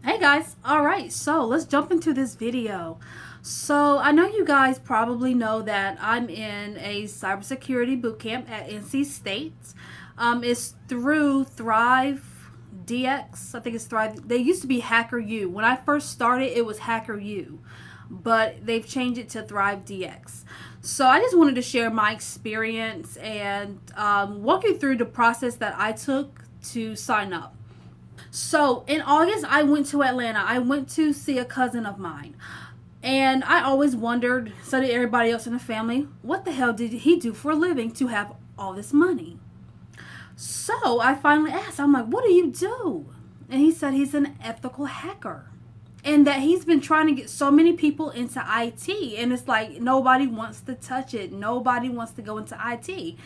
Hey guys, alright, so let's jump into this video. So I know you guys probably know that I'm in a cybersecurity bootcamp at NC State. It's through ThriveDX. I think it's Thrive. They used to be HackerU. When I first started, it was HackerU, but they've changed it to ThriveDX. So I just wanted to share my experience and walk you through the process that I took to sign up. So in August, I went to Atlanta. I went to see a cousin of mine. And I always wondered, so did everybody else in the family, what the hell did he do for a living to have all this money? So I finally asked, I'm like, what do you do? And he said he's an ethical hacker. And that he's been trying to get so many people into IT. And it's like nobody wants to touch it. Nobody wants to go into IT.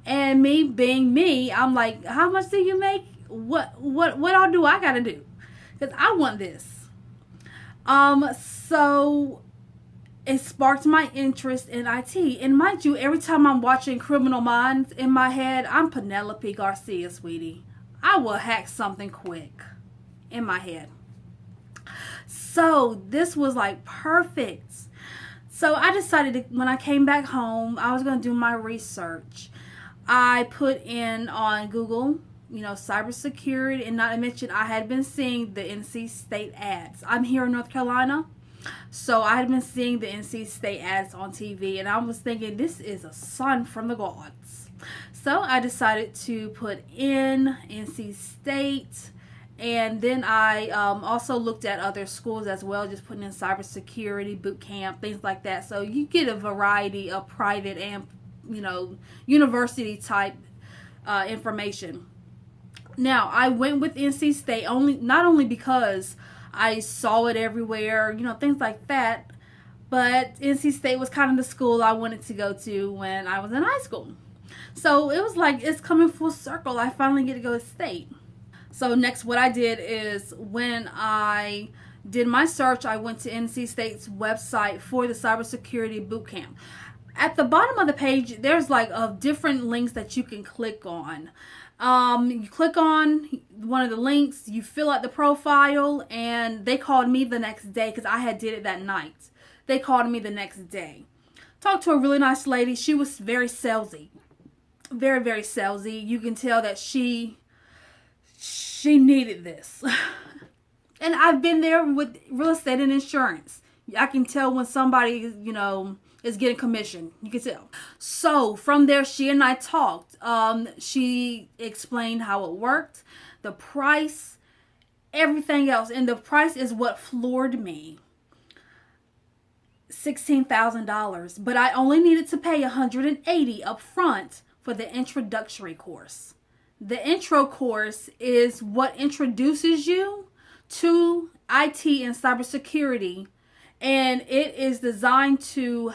And me being me, I'm like, how much do you make? What all do I gotta do? Because I want this. So it sparked my interest in IT. And mind you, every time I'm watching Criminal Minds in my head, I'm Penelope Garcia, sweetie. I will hack something quick in my head. So this was like perfect. So I decided to, when I came back home, I was going to do my research. I put in on Google, cybersecurity, and not to mention I had been seeing the NC State ads. I'm here in North Carolina, so I had been seeing the NC State ads on TV, and I was thinking this is a sign from the gods. So I decided to put in NC State, and then I also looked at other schools as well, just putting in cybersecurity bootcamp, things like that. So you get a variety of private and university type information. Now, I went with NC State not only because I saw it everywhere, things like that, but NC State was kind of the school I wanted to go to when I was in high school. So it was like it's coming full circle. I finally get to go to State. So next, what I did is when I did my search, I went to NC State's website for the cybersecurity bootcamp. At the bottom of the page, there's like different links that you can click on. You click on one of the links, you fill out the profile, and they called me the next day because I had did it that night. They called me the next day. Talked to a really nice lady. She was very salesy. Very, very salesy. You can tell that she needed this. And I've been there with real estate and insurance. I can tell when somebody, is getting commission. You can tell. So from there, she and I talked. She explained how it worked, the price, everything else. And the price is what floored me. $16,000. But I only needed to pay $180 up front for the introductory course. The intro course is what introduces you to IT and cybersecurity. And it is designed to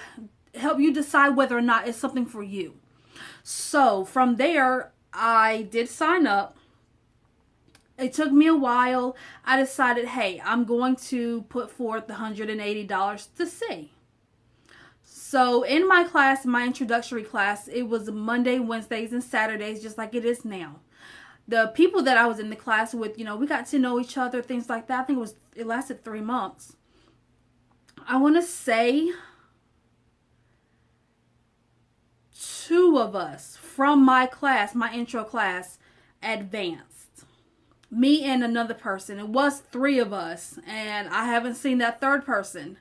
help you decide whether or not it's something for you. So from there, I did sign up. It took me a while. I decided, hey, I'm going to put forth the $180 to see. So in my class, my introductory class, it was Monday, Wednesdays, and Saturdays, just like it is now. The people that I was in the class with, we got to know each other, things like that. I think it lasted 3 months. I want to say 2 of us from my class, my intro class, advanced. Me and another person. It was 3 of us, and I haven't seen that third person.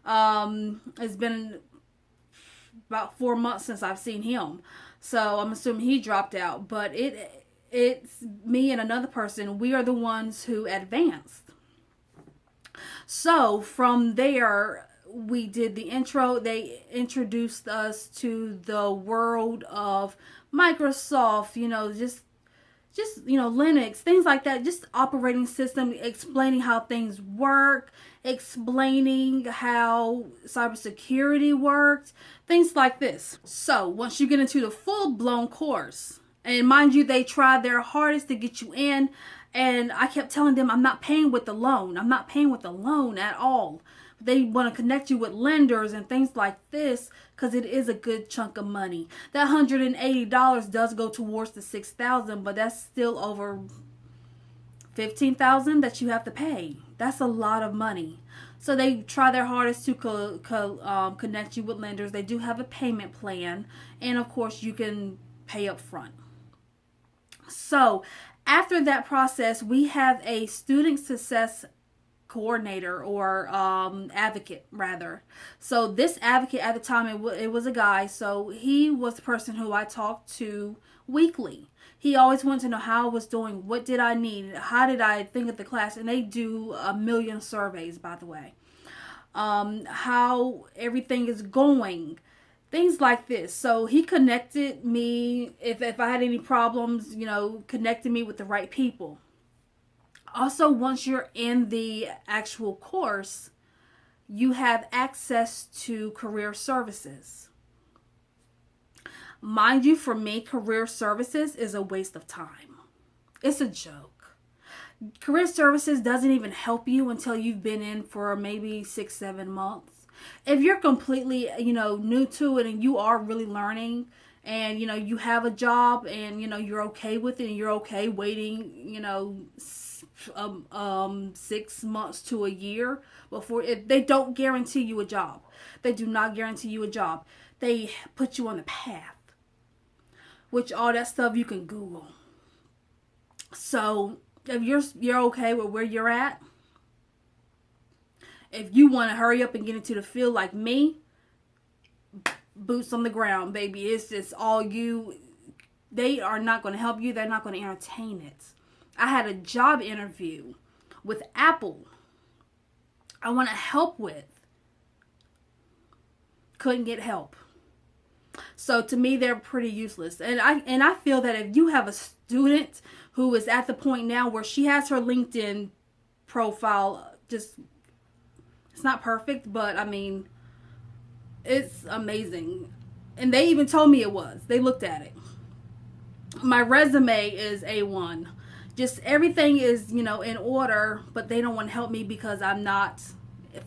It's been about 4 months since I've seen him, so I'm assuming he dropped out. But it's me and another person. We are the ones who advanced. So from there, we did the intro. They introduced us to the world of Microsoft, just Linux, things like that, just operating system, explaining how things work, explaining how cybersecurity worked, things like this. So once you get into the full-blown course, and mind you, they tried their hardest to get you in. And I kept telling them I'm not paying with the loan. I'm not paying with the loan at all. They want to connect you with lenders and things like this because it is a good chunk of money. That $180 does go towards the $6,000, but that's still over $15,000 that you have to pay. That's a lot of money. So they try their hardest to connect you with lenders. They do have a payment plan, and of course you can pay up front. So after that process, we have a student success coordinator, or advocate rather. So this advocate at the time, it was a guy, so he was the person who I talked to weekly. He always wanted to know how I was doing, what did I need, how did I think of the class, and they do a million surveys, by the way. How everything is going, things like this. So he connected me, if I had any problems, connected me with the right people. Also, once you're in the actual course, you have access to career services. Mind you, for me, career services is a waste of time. It's a joke. Career services doesn't even help you until you've been in for maybe 6-7 months. If you're completely, new to it and you are really learning, and you have a job and you're okay with it, and you're okay waiting 6 months to a year before they don't guarantee you a job. They do not guarantee you a job. They put you on the path, which all that stuff you can Google. So if you're okay with where you're at, if you want to hurry up and get into the field like me, boots on the ground, baby. It's just all you. They are not going to help you. They're not going to entertain it. I had a job interview with Apple I want to help with. Couldn't get help. So to me, they're pretty useless. And I feel that if you have a student who is at the point now where she has her LinkedIn profile, just, it's not perfect, but I mean, it's amazing. And they even told me it was. They looked at it. My resume is A1. Just everything is, in order, but they don't want to help me because I'm not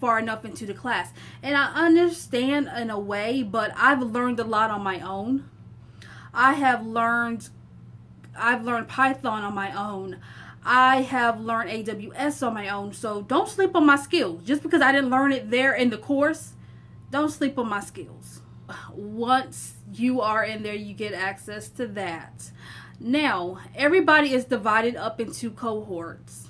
far enough into the class. And I understand in a way, but I've learned a lot on my own. I've learned Python on my own. I have learned AWS on my own. So don't sleep on my skills. Just because I didn't learn it there in the course, don't sleep on my skills. Once you are in there, you get access to that. Now, everybody is divided up into cohorts.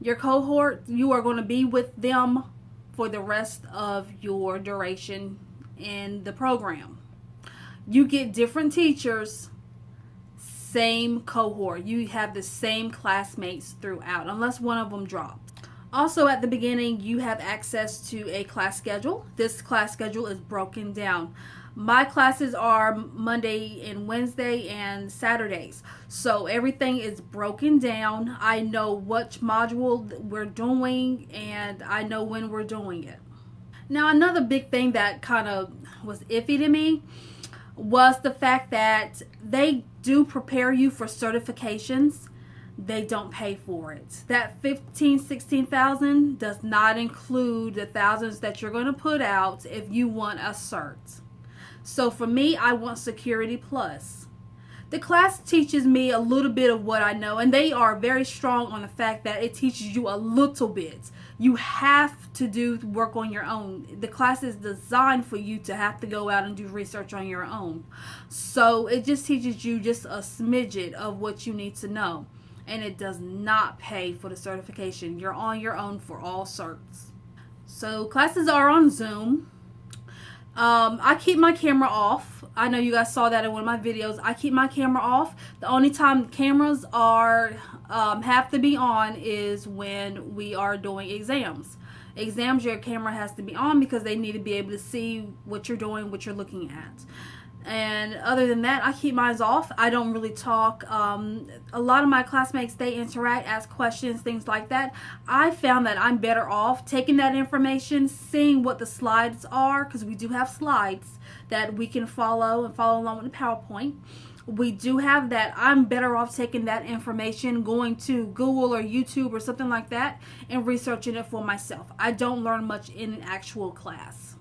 Your cohort, you are going to be with them for the rest of your duration in the program. You get different teachers, same cohort. You have the same classmates throughout, unless one of them drops. Also, at the beginning, you have access to a class schedule. This class schedule is broken down. My classes are Monday and Wednesday and Saturdays. So everything is broken down. I know which module we're doing and I know when we're doing it. Now, another big thing that kind of was iffy to me was the fact that they do prepare you for certifications. They don't pay for it. That $16,000 does not include the thousands that you're going to put out if you want a cert. So for me, I want Security Plus. The class teaches me a little bit of what I know, and they are very strong on the fact that it teaches you a little bit. You have to do work on your own. The class is designed for you to have to go out and do research on your own. So it just teaches you just a smidget of what you need to know. And it does not pay for the certification. You're on your own for all certs. So classes are on Zoom. I keep my camera off. I know you guys saw that in one of my videos. I keep my camera off. The only time cameras are have to be on is when we are doing exams. Exams, your camera has to be on because they need to be able to see what you're doing, what you're looking at. And other than that, I keep mine off. I don't really talk. A lot of my classmates, they interact, ask questions, things like that. I found that I'm better off taking that information, seeing what the slides are, because we do have slides that we can follow and follow along with the PowerPoint. We do have that. I'm better off taking that information, going to Google or YouTube or something like that, and researching it for myself. I don't learn much in an actual class.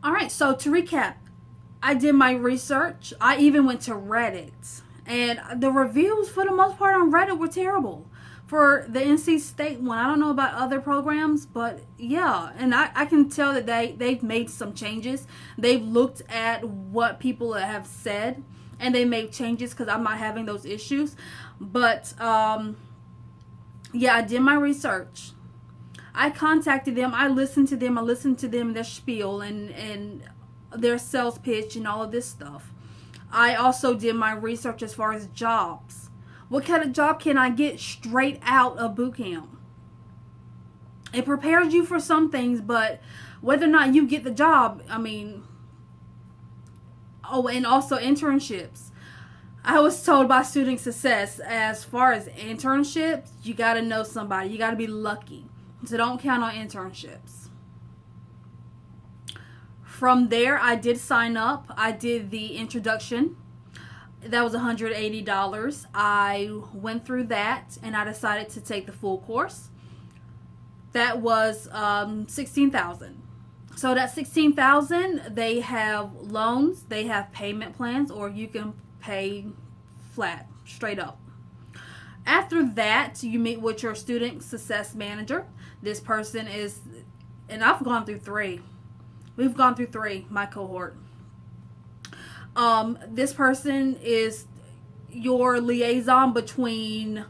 All right, so to recap, I did my research. I even went to Reddit. And the reviews, for the most part, on Reddit were terrible. for the NC State one. I don't know about other programs, but yeah. And I can tell that they've made some changes. They've looked at what people have said, and they made changes because I'm not having those issues. But yeah, I did my research. I contacted them. I listened to them. I listened to them, their spiel and their sales pitch and all of this stuff. I also did my research as far as jobs. What kind of job can I get straight out of boot camp? It prepares you for some things, but whether or not you get the job, I mean, oh, and also internships. I was told by Student Success, as far as internships, you got to know somebody. You got to be lucky. So don't count on internships. From there, I did sign up. I did the introduction. That was $180. I went through that, and I decided to take the full course. That was $16,000. So that $16,000, they have loans, they have payment plans, or you can pay flat, straight up. After that, you meet with your student success manager. This person is, and I've gone through 3. We've gone through 3, my cohort. This person is your liaison between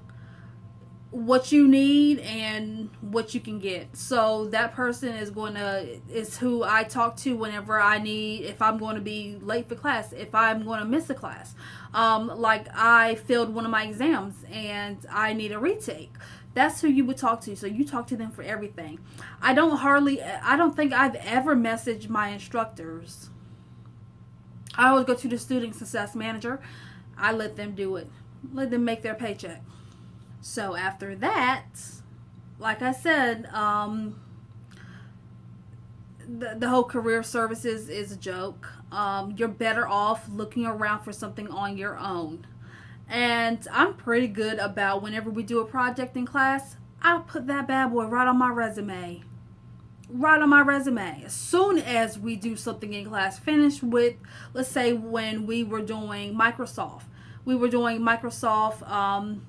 what you need and what you can get. So that person is who I talk to whenever I need, if I'm going to be late for class, if I'm going to miss a class. Like I failed one of my exams and I need a retake. That's who you would talk to. So you talk to them for everything. I don't think I've ever messaged my instructors. I always go to the student success manager. I let them do it. Let them make their paycheck. So after that, like I said, the whole career services is a joke. You're better off looking around for something on your own. And I'm pretty good about whenever we do a project in class, I'll put that bad boy right on my resume. Right on my resume. As soon as we do something in class, finish with, let's say when we were doing Microsoft. We were doing Microsoft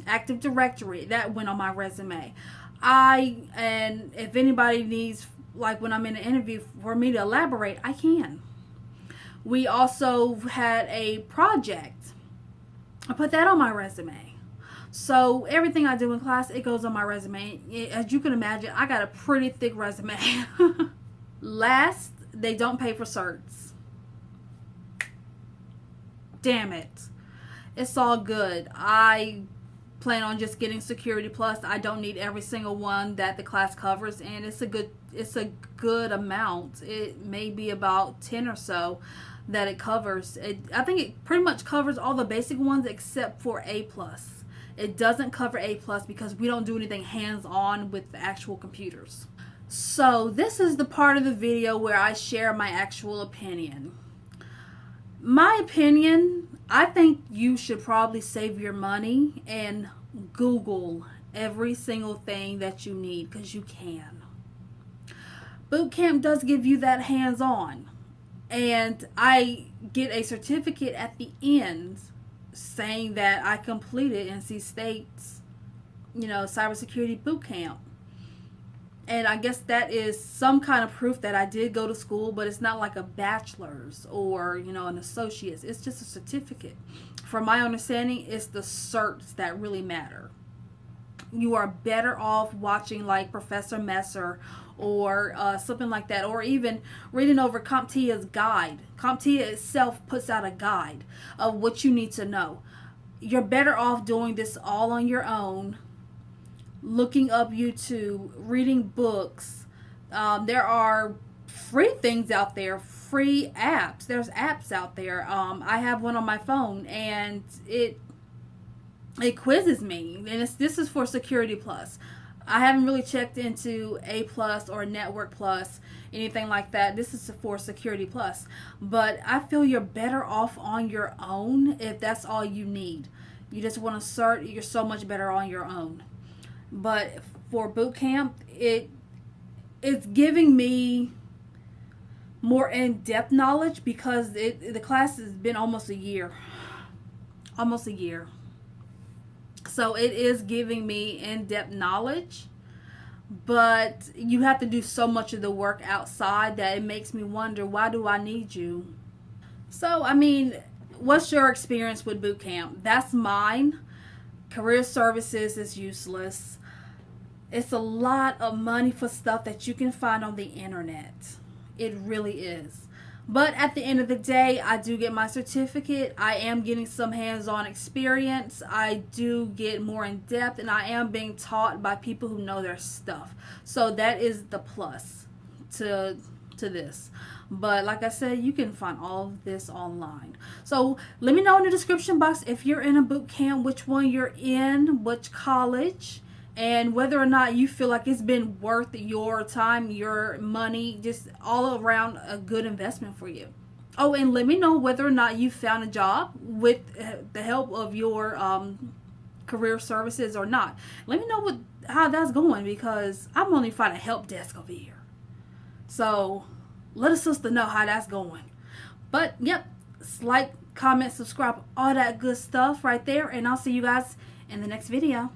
Active Directory. That went on my resume. And if anybody needs, like when I'm in an interview, for me to elaborate, I can. We also had a project. I put that on my resume. So everything I do in class, it goes on my resume. As you can imagine, I got a pretty thick resume. Last, they don't pay for certs. Damn it. It's all good. I plan on just getting Security Plus. I don't need every single one that the class covers, and it's a good amount. It may be about 10 or so that it covers. I think it pretty much covers all the basic ones except for A+. It doesn't cover A+ because we don't do anything hands-on with the actual computers. So this is the part of the video where I share my actual opinion. My opinion, I think you should probably save your money and Google every single thing that you need, because you can. Bootcamp does give you that hands-on. And I get a certificate at the end saying that I completed NC State's, Cybersecurity Bootcamp. And I guess that is some kind of proof that I did go to school, but it's not like a bachelor's or, an associate's. It's just a certificate. From my understanding, it's the certs that really matter. You are better off watching like Professor Messer or something like that, or even reading over CompTIA's guide. CompTIA itself puts out a guide of what you need to know. You're better off doing this all on your own, looking up YouTube, reading books. There are free things out there, free apps. There's apps out there. I have one on my phone, and it quizzes me, and this is for Security Plus. I haven't really checked into A+ or Network Plus, anything like that. This is for Security Plus. But I feel you're better off on your own if that's all you need. You just want to cert, you're so much better on your own. But for bootcamp, it's giving me more in-depth knowledge because the class has been almost a year. So it is giving me in-depth knowledge, but you have to do so much of the work outside that it makes me wonder, why do I need you? So, I mean, what's your experience with boot camp? That's mine. Career services is useless. It's a lot of money for stuff that you can find on the internet. It really is. But at the end of the day, I do get my certificate. I am getting some hands-on experience. I do get more in depth, and I am being taught by people who know their stuff. So that is the plus to this. But like I said, you can find all of this online. So let me know in the description box if you're in a boot camp, which one you're in, which college, and whether or not you feel like it's been worth your time, your money, just all around a good investment for you. Oh, and let me know whether or not you found a job with the help of your career services or not. Let me know how that's going, because I'm only finding a help desk over here. So let a sister know how that's going. But yep, like, comment, subscribe, all that good stuff right there, and I'll see you guys in the next video.